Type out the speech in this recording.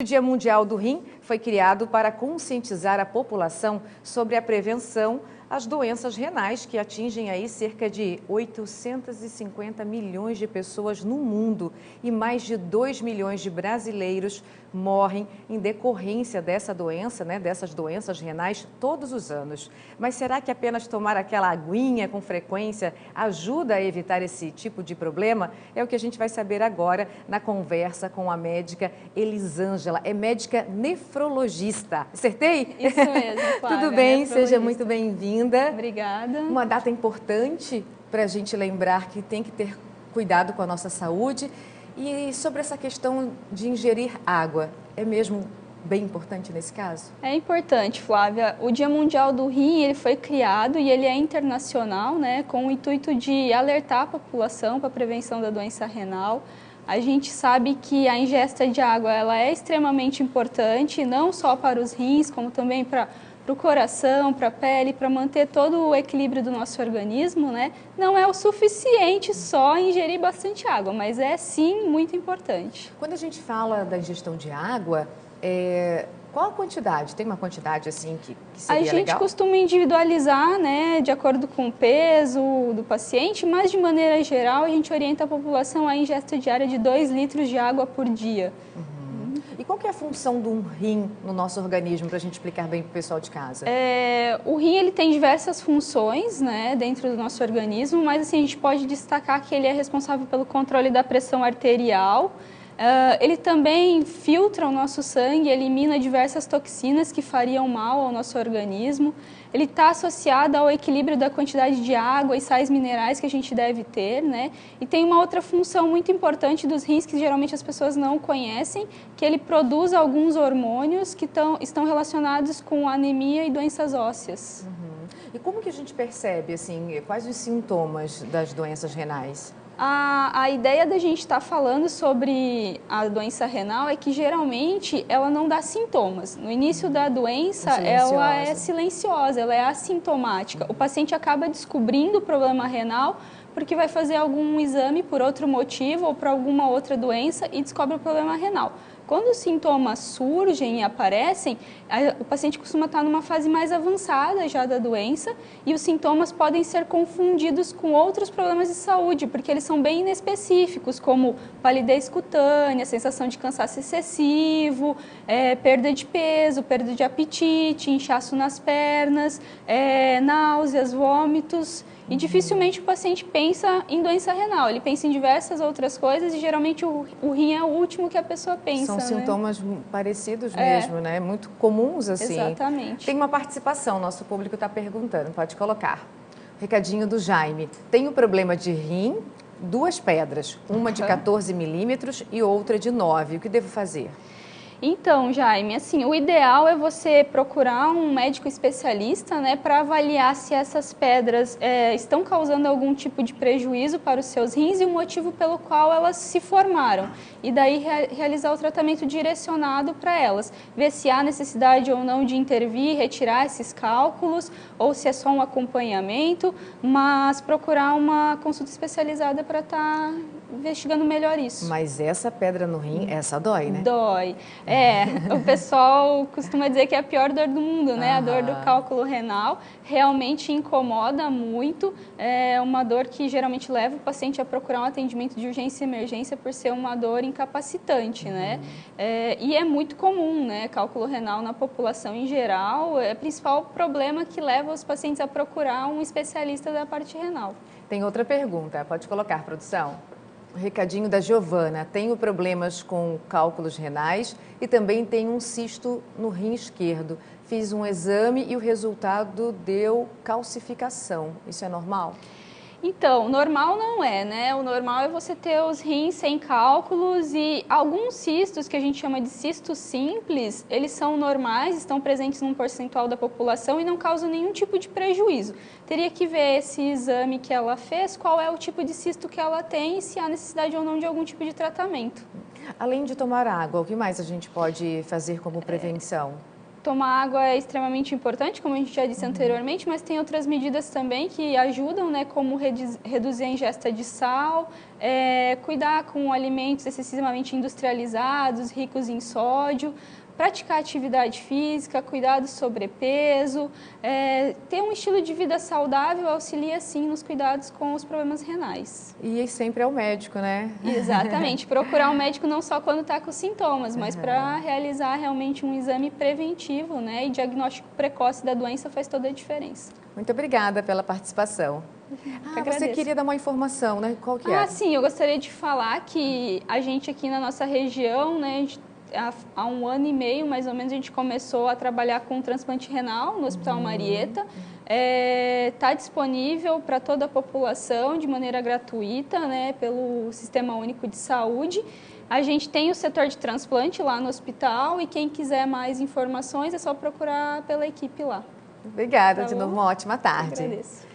Dia Mundial do Rim foi criado para conscientizar a população sobre a prevenção às doenças renais que atingem aí cerca de 850 milhões de pessoas no mundo e mais de 2 milhões de brasileiros morrem em decorrência dessa doença, dessas doenças renais todos os anos. Mas será que apenas tomar aquela aguinha com frequência ajuda a evitar esse tipo de problema? É o que a gente vai saber agora na conversa com a médica Elisângela. É médica nefrologista. Acertei? Isso mesmo, Flávia. Tudo bem? Seja muito bem-vinda. Obrigada. Uma data importante para a gente lembrar que tem que ter cuidado com a nossa saúde. E sobre essa questão de ingerir água, é mesmo bem importante nesse caso? É importante, Flávia. O Dia Mundial do Rim ele foi criado e ele é internacional, com o intuito de alertar a população para a prevenção da doença renal. A gente sabe que a ingesta de água ela é extremamente importante, não só para os rins, como também para o coração, para a pele, para manter todo o equilíbrio do nosso organismo, Não é o suficiente só ingerir bastante água, mas é sim muito importante. Quando a gente fala da ingestão de água, qual a quantidade? Tem uma quantidade assim que seria legal? A gente costuma individualizar, de acordo com o peso do paciente, mas de maneira geral a gente orienta a população à ingesta diária de 2 litros de água por dia. E qual que é a função de um rim no nosso organismo, para a gente explicar bem para o pessoal de casa? O rim ele tem diversas funções dentro do nosso organismo, mas assim, a gente pode destacar que ele é responsável pelo controle da pressão arterial. Ele também filtra o nosso sangue, elimina diversas toxinas que fariam mal ao nosso organismo. Ele está associado ao equilíbrio da quantidade de água e sais minerais que a gente deve ter, E tem uma outra função muito importante dos rins que geralmente as pessoas não conhecem, que ele produz alguns hormônios que estão relacionados com anemia e doenças ósseas. E como que a gente percebe, assim, quais os sintomas das doenças renais? A ideia da gente estar falando sobre a doença renal é que geralmente ela não dá sintomas. No início da doença, ela é silenciosa, ela é assintomática. O paciente acaba descobrindo o problema renal porque vai fazer algum exame por outro motivo ou por alguma outra doença e descobre o problema renal. Quando os sintomas surgem e aparecem, o paciente costuma estar numa fase mais avançada já da doença e os sintomas podem ser confundidos com outros problemas de saúde, porque eles são bem inespecíficos, como palidez cutânea, sensação de cansaço excessivo, perda de peso, perda de apetite, inchaço nas pernas, náuseas, vômitos. E dificilmente o paciente pensa em doença renal, ele pensa em diversas outras coisas e geralmente o rim é o último que a pessoa pensa. São sintomas parecidos mesmo, muito comuns assim. Exatamente. Tem uma participação, nosso público está perguntando, pode colocar. Recadinho do Jaime. Tenho problema de rim, 2 pedras, uma de 14 milímetros e outra de 9. O que devo fazer? Então, Jaime, assim, o ideal é você procurar um médico especialista, para avaliar se essas pedras estão causando algum tipo de prejuízo para os seus rins e o motivo pelo qual elas se formaram. E daí realizar o tratamento direcionado para elas, ver se há necessidade ou não de intervir, retirar esses cálculos ou se é só um acompanhamento, mas procurar uma consulta especializada para estar investigando melhor isso. Mas essa pedra no rim, essa dói, né? Dói. O pessoal costuma dizer que é a pior dor do mundo, A dor do cálculo renal realmente incomoda muito. É uma dor que geralmente leva o paciente a procurar um atendimento de urgência e emergência por ser uma dor incapacitante, E é muito comum, Cálculo renal na população em geral. É o principal problema que leva os pacientes a procurar um especialista da parte renal. Tem outra pergunta, pode colocar, produção. O recadinho da Giovana. Tenho problemas com cálculos renais e também tenho um cisto no rim esquerdo. Fiz um exame e o resultado deu calcificação. Isso é normal? Então, normal não é, O normal é você ter os rins sem cálculos e alguns cistos, que a gente chama de cistos simples, eles são normais, estão presentes num percentual da população e não causam nenhum tipo de prejuízo. Teria que ver esse exame que ela fez, qual é o tipo de cisto que ela tem e se há necessidade ou não de algum tipo de tratamento. Além de tomar água, o que mais a gente pode fazer como prevenção? tomar água é extremamente importante, como a gente já disse anteriormente, mas tem outras medidas também que ajudam, né, como reduzir a ingesta de sal, cuidar com alimentos excessivamente industrializados, ricos em sódio, praticar atividade física, cuidar do sobrepeso, ter um estilo de vida saudável auxilia sim nos cuidados com os problemas renais. E sempre é o médico, né? Exatamente, procurar um médico não só quando está com sintomas, mas para realizar realmente um exame preventivo, né? E diagnóstico precoce da doença faz toda a diferença. Muito obrigada pela participação. Você queria dar uma informação, né? Qual que é? Sim, eu gostaria de falar que a gente aqui na nossa região, né, há 1 ano e meio, mais ou menos, a gente começou a trabalhar com transplante renal no Hospital Marieta. Está disponível para toda a população de maneira gratuita, né, pelo Sistema Único de Saúde. A gente tem o setor de transplante lá no hospital e quem quiser mais informações é só procurar pela equipe lá. Obrigada, de novo, uma ótima tarde. Eu agradeço.